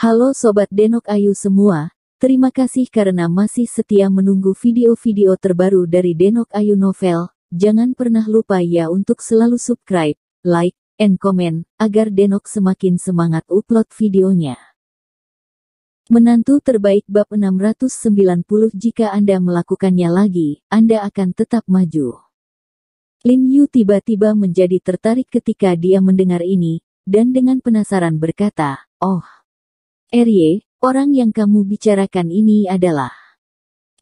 Halo Sobat Denok Ayu semua, terima kasih karena masih setia menunggu video-video terbaru dari Denok Ayu Novel. Jangan pernah lupa ya untuk selalu subscribe, like, and comment, agar Denok semakin semangat upload videonya. Menantu terbaik bab 690. Jika Anda melakukannya lagi, Anda akan tetap maju. Lin Yu tiba-tiba menjadi tertarik ketika dia mendengar ini, dan dengan penasaran berkata, "Oh, Erye, orang yang kamu bicarakan ini adalah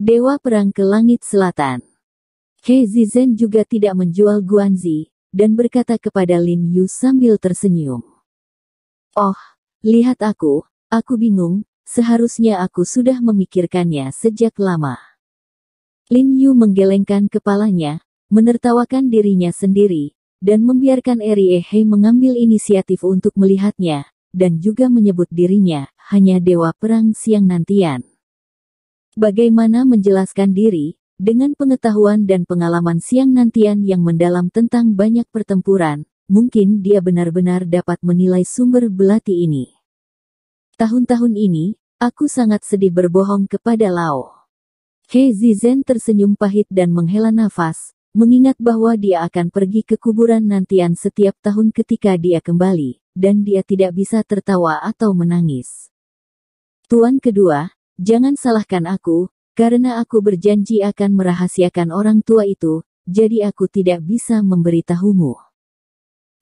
Dewa Perang ke Langit Selatan." He Zizhen juga tidak menjual Guanzi, dan berkata kepada Lin Yu sambil tersenyum. "Oh, lihat aku bingung, seharusnya aku sudah memikirkannya sejak lama." Lin Yu menggelengkan kepalanya, menertawakan dirinya sendiri, dan membiarkan Erye He mengambil inisiatif untuk melihatnya, dan juga menyebut dirinya hanya Dewa Perang Siang Nantian. Bagaimana menjelaskan diri, dengan pengetahuan dan pengalaman Siang Nantian yang mendalam tentang banyak pertempuran, mungkin dia benar-benar dapat menilai sumber belati ini. Tahun-tahun ini, aku sangat sedih berbohong kepada Lao. He Zizhen tersenyum pahit dan menghela nafas, mengingat bahwa dia akan pergi ke kuburan Nantian setiap tahun ketika dia kembali, dan dia tidak bisa tertawa atau menangis. "Tuan kedua, jangan salahkan aku, karena aku berjanji akan merahasiakan orang tua itu, jadi aku tidak bisa memberitahumu."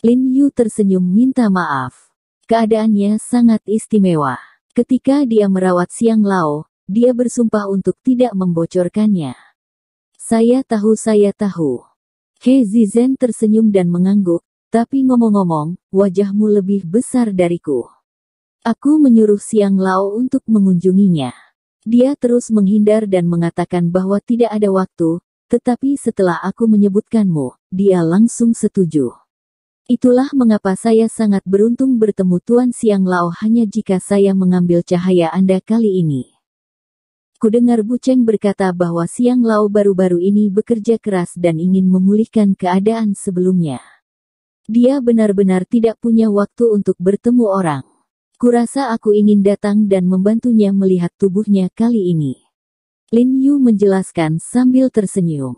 Lin Yu tersenyum minta maaf. Keadaannya sangat istimewa. Ketika dia merawat Siang Lao, dia bersumpah untuk tidak membocorkannya. Saya tahu. He Zizhen tersenyum dan mengangguk, "Tapi ngomong-ngomong, wajahmu lebih besar dariku. Aku menyuruh Siang Lao untuk mengunjunginya." Dia terus menghindar dan mengatakan bahwa tidak ada waktu, tetapi setelah aku menyebutkanmu, dia langsung setuju. "Itulah mengapa saya sangat beruntung bertemu Tuan Siang Lao hanya jika saya mengambil cahaya Anda kali ini." Kudengar Bu Cheng berkata bahwa Siang Lao baru-baru ini bekerja keras dan ingin memulihkan keadaan sebelumnya. Dia benar-benar tidak punya waktu untuk bertemu orang. Kurasa aku ingin datang dan membantunya melihat tubuhnya kali ini. Lin Yu menjelaskan sambil tersenyum.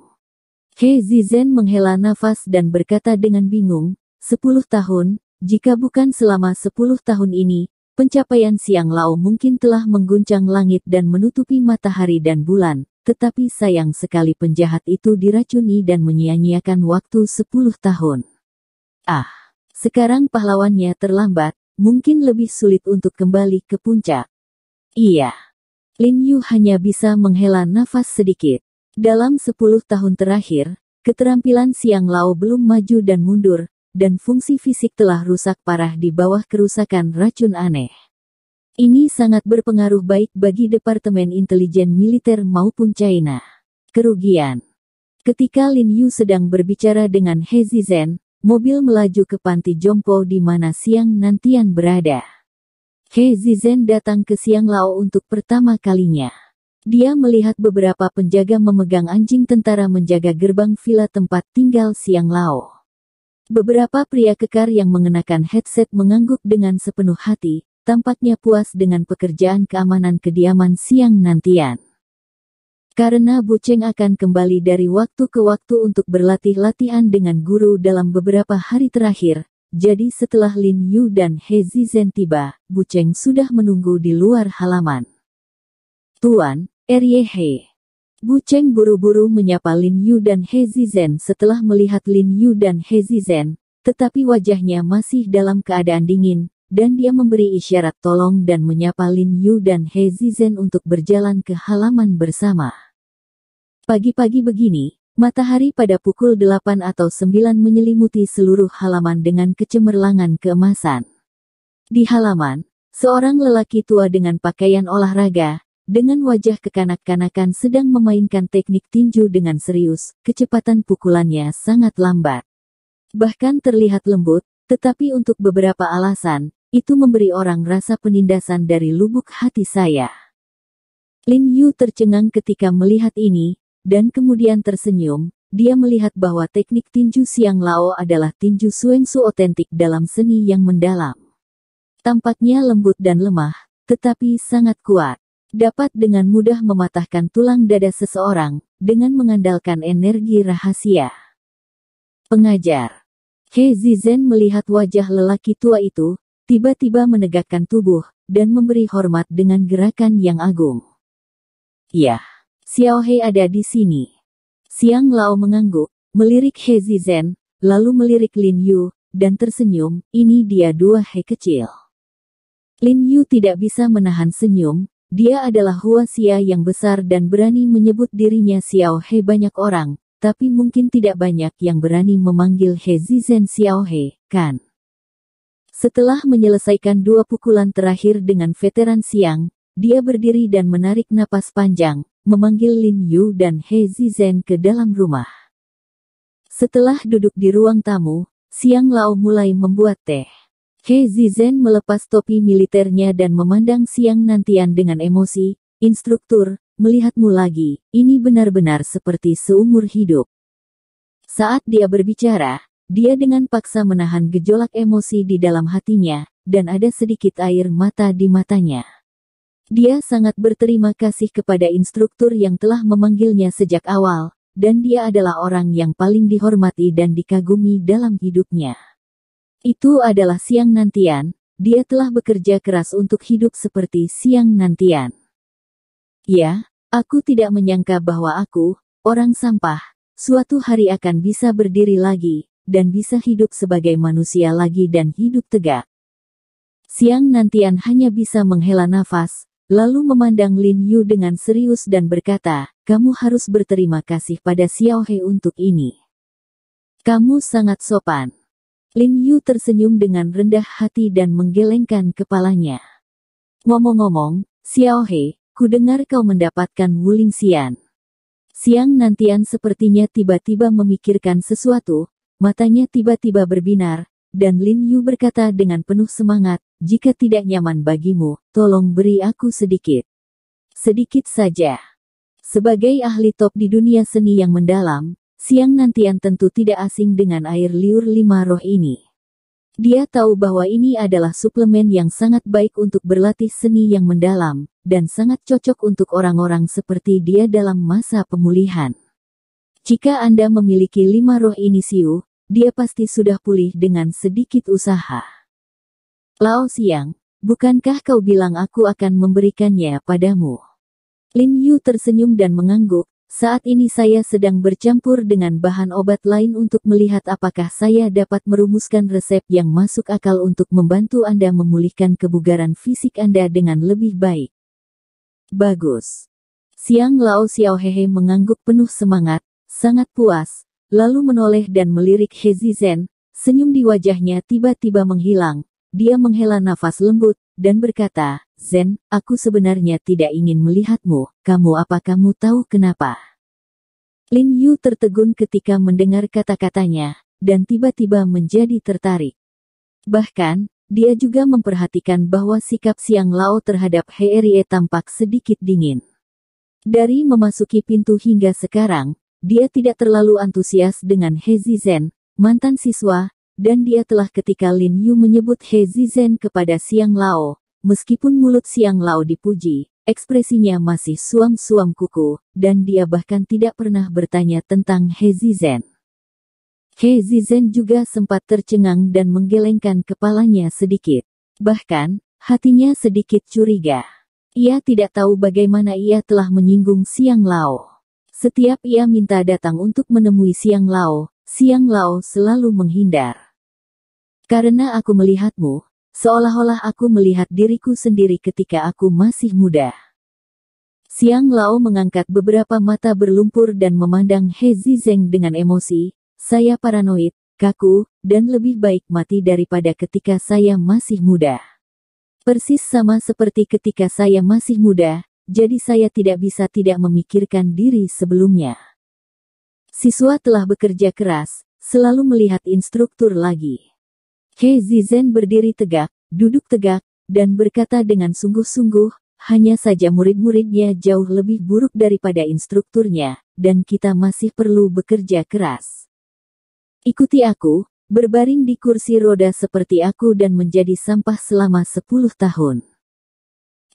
He Zizhen menghela nafas dan berkata dengan bingung, 10 tahun, jika bukan selama 10 tahun ini, pencapaian Siang Lao mungkin telah mengguncang langit dan menutupi matahari dan bulan, tetapi sayang sekali penjahat itu diracuni dan menyia-nyiakan waktu 10 tahun. Sekarang pahlawannya terlambat, mungkin lebih sulit untuk kembali ke puncak. Iya. Lin Yu hanya bisa menghela nafas sedikit. Dalam 10 tahun terakhir, keterampilan Siang Lao belum maju dan mundur, dan fungsi fisik telah rusak parah di bawah kerusakan racun aneh. Ini sangat berpengaruh baik bagi Departemen Intelijen Militer maupun China. Kerugian. Ketika Lin Yu sedang berbicara dengan He Zizhen, mobil melaju ke panti jompo di mana Siang Nantian berada. He Zizhen datang ke Siang Lao untuk pertama kalinya. Dia melihat beberapa penjaga memegang anjing tentara menjaga gerbang villa tempat tinggal Siang Lao. Beberapa pria kekar yang mengenakan headset mengangguk dengan sepenuh hati, tampaknya puas dengan pekerjaan keamanan kediaman Siang Nantian. Karena Bu Cheng akan kembali dari waktu ke waktu untuk berlatih-latihan dengan guru dalam beberapa hari terakhir, jadi setelah Lin Yu dan He Zizhen tiba, Bu Cheng sudah menunggu di luar halaman. "Tuan, Erye He." Bu Cheng buru-buru menyapa Lin Yu dan He Zizhen setelah melihat Lin Yu dan He Zizhen, tetapi wajahnya masih dalam keadaan dingin, dan dia memberi isyarat tolong dan menyapa Lin Yu dan He Zizhen untuk berjalan ke halaman bersama. Pagi-pagi begini, matahari pada pukul 8 atau 9 menyelimuti seluruh halaman dengan kecemerlangan keemasan. Di halaman, seorang lelaki tua dengan pakaian olahraga, dengan wajah kekanak-kanakan sedang memainkan teknik tinju dengan serius, kecepatan pukulannya sangat lambat. Bahkan terlihat lembut, tetapi untuk beberapa alasan, itu memberi orang rasa penindasan dari lubuk hati saya. Lin Yu tercengang ketika melihat ini, dan kemudian tersenyum. Dia melihat bahwa teknik tinju Siang Lao adalah tinju Sueng Su otentik dalam seni yang mendalam. Tampaknya lembut dan lemah, tetapi sangat kuat. Dapat dengan mudah mematahkan tulang dada seseorang, dengan mengandalkan energi rahasia. Pengajar. He Zizhen melihat wajah lelaki tua itu, tiba-tiba menegakkan tubuh, dan memberi hormat dengan gerakan yang agung. Ya, Xiao He ada di sini. Xiang Lao mengangguk, melirik He Zizhen, lalu melirik Lin Yu, dan tersenyum. Ini dia dua He kecil. Lin Yu tidak bisa menahan senyum. Dia adalah Hua Xia yang besar dan berani menyebut dirinya Xiao He banyak orang, tapi mungkin tidak banyak yang berani memanggil He Zizhen Xiao He, kan? Setelah menyelesaikan 2 pukulan terakhir dengan veteran Xiang, dia berdiri dan menarik napas panjang, memanggil Lin Yu dan He Zizhen ke dalam rumah. Setelah duduk di ruang tamu, Xiang Lao mulai membuat teh. He Zizhen melepas topi militernya dan memandang Xiang Nantian dengan emosi. Instruktur, melihatmu lagi, ini benar-benar seperti seumur hidup. Saat dia berbicara, dia dengan paksa menahan gejolak emosi di dalam hatinya, dan ada sedikit air mata di matanya. Dia sangat berterima kasih kepada instruktur yang telah memanggilnya sejak awal, dan dia adalah orang yang paling dihormati dan dikagumi dalam hidupnya. Itu adalah Xiang Nantian, dia telah bekerja keras untuk hidup seperti Xiang Nantian. Ya, aku tidak menyangka bahwa aku, orang sampah, suatu hari akan bisa berdiri lagi, dan bisa hidup sebagai manusia lagi dan hidup tegak. Xiang Nantian hanya bisa menghela nafas, lalu memandang Lin Yu dengan serius dan berkata, kamu harus berterima kasih pada Xiao He untuk ini. Kamu sangat sopan. Lin Yu tersenyum dengan rendah hati dan menggelengkan kepalanya. Ngomong-ngomong, Xiao He, ku dengar kau mendapatkan Wuling Xian. Xiang Nantian sepertinya tiba-tiba memikirkan sesuatu, matanya tiba-tiba berbinar, dan Lin Yu berkata dengan penuh semangat, jika tidak nyaman bagimu, tolong beri aku sedikit. Sedikit saja. Sebagai ahli top di dunia seni yang mendalam, Xiang Nantian tentu tidak asing dengan air liur 5 roh ini. Dia tahu bahwa ini adalah suplemen yang sangat baik untuk berlatih seni yang mendalam, dan sangat cocok untuk orang-orang seperti dia dalam masa pemulihan. Jika Anda memiliki 5 roh ini Siu, dia pasti sudah pulih dengan sedikit usaha. Lao Xiang, bukankah kau bilang aku akan memberikannya padamu? Lin Yu tersenyum dan mengangguk. Saat ini saya sedang bercampur dengan bahan obat lain untuk melihat apakah saya dapat merumuskan resep yang masuk akal untuk membantu Anda memulihkan kebugaran fisik Anda dengan lebih baik. Bagus. Xiang Lao Xiao Hehe mengangguk penuh semangat, sangat puas, lalu menoleh dan melirik He Zizhen. Senyum di wajahnya tiba-tiba menghilang. Dia menghela nafas lembut, dan berkata, Zen, aku sebenarnya tidak ingin melihatmu, apa kamu tahu kenapa? Lin Yu tertegun ketika mendengar kata-katanya, dan tiba-tiba menjadi tertarik. Bahkan, dia juga memperhatikan bahwa sikap Xiang Lao terhadap He Erie tampak sedikit dingin. Dari memasuki pintu hingga sekarang, dia tidak terlalu antusias dengan He Zizhen, mantan siswa, dan dia telah ketika Lin Yu menyebut He Zizhen kepada Xiang Lao. Meskipun mulut Xiang Lao dipuji, ekspresinya masih suam-suam kuku, dan dia bahkan tidak pernah bertanya tentang He Zizhen. He Zizhen juga sempat tercengang dan menggelengkan kepalanya sedikit. Bahkan, hatinya sedikit curiga. Ia tidak tahu bagaimana ia telah menyinggung Xiang Lao. Setiap ia minta datang untuk menemui Xiang Lao selalu menghindar. Karena aku melihatmu, seolah-olah aku melihat diriku sendiri ketika aku masih muda. Xiang Lao mengangkat beberapa mata berlumpur dan memandang He Zizhen dengan emosi. Saya paranoid, kaku, dan lebih baik mati daripada ketika saya masih muda. Persis sama seperti ketika saya masih muda, jadi saya tidak bisa tidak memikirkan diri sebelumnya. Siswa telah bekerja keras, selalu melihat instruktur lagi. He Zizhen berdiri tegak, duduk tegak, dan berkata dengan sungguh-sungguh, hanya saja murid-muridnya jauh lebih buruk daripada instrukturnya, dan kita masih perlu bekerja keras. Ikuti aku, berbaring di kursi roda seperti aku dan menjadi sampah selama 10 tahun.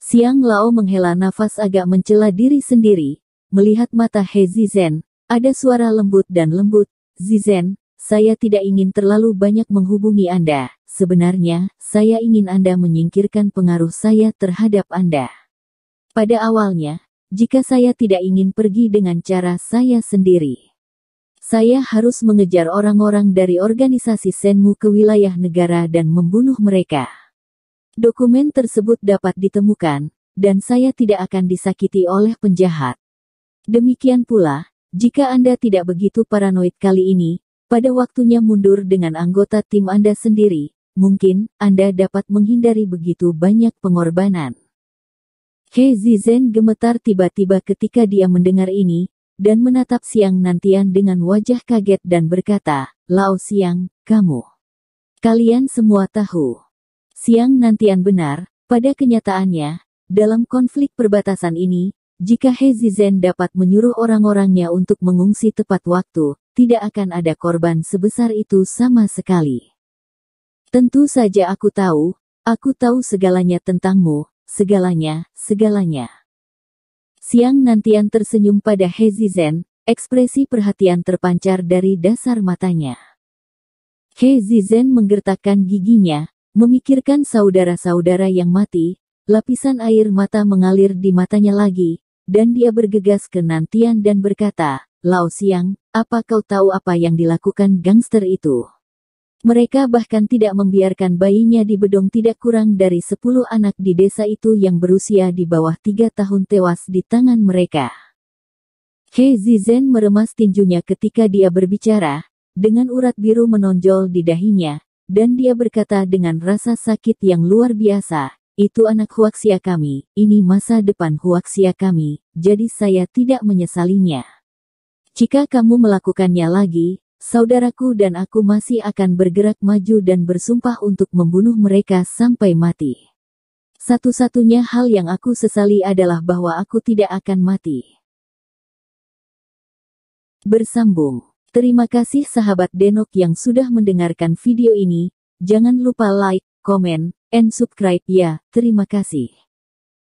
Xiang Lao menghela nafas agak mencela diri sendiri, melihat mata He Zizen. Ada suara lembut dan lembut. Zizen, saya tidak ingin terlalu banyak menghubungi Anda. Sebenarnya, saya ingin Anda menyingkirkan pengaruh saya terhadap Anda. Pada awalnya, jika saya tidak ingin pergi dengan cara saya sendiri, saya harus mengejar orang-orang dari organisasi Shenmue ke wilayah negara dan membunuh mereka. Dokumen tersebut dapat ditemukan, dan saya tidak akan disakiti oleh penjahat. Demikian pula, jika Anda tidak begitu paranoid kali ini, pada waktunya mundur dengan anggota tim Anda sendiri, mungkin Anda dapat menghindari begitu banyak pengorbanan. He Zizen gemetar tiba-tiba ketika dia mendengar ini, dan menatap Xiang Nantian dengan wajah kaget dan berkata, Lao Xiang, kamu. Kalian semua tahu. Xiang Nantian benar, pada kenyataannya, dalam konflik perbatasan ini, jika He Zizen dapat menyuruh orang-orangnya untuk mengungsi tepat waktu, tidak akan ada korban sebesar itu sama sekali. Tentu saja aku tahu segalanya tentangmu, segalanya. Xiang Nantian tersenyum pada He Zizen, ekspresi perhatian terpancar dari dasar matanya. He Zizen menggertakkan giginya, memikirkan saudara-saudara yang mati, lapisan air mata mengalir di matanya lagi, dan dia bergegas ke Nantian dan berkata, Lao Xiang, apa kau tahu apa yang dilakukan gangster itu? Mereka bahkan tidak membiarkan bayinya di bedong tidak kurang dari 10 anak di desa itu yang berusia di bawah 3 tahun tewas di tangan mereka. He Zizen meremas tinjunya ketika dia berbicara, dengan urat biru menonjol di dahinya, dan dia berkata dengan rasa sakit yang luar biasa, itu anak Huaxia kami, ini masa depan Huaxia kami, jadi saya tidak menyesalinya. Jika kamu melakukannya lagi, saudaraku dan aku masih akan bergerak maju dan bersumpah untuk membunuh mereka sampai mati. Satu-satunya hal yang aku sesali adalah bahwa aku tidak akan mati. Bersambung. Terima kasih sahabat Denok yang sudah mendengarkan video ini. Jangan lupa like, comment, and subscribe ya. Terima kasih.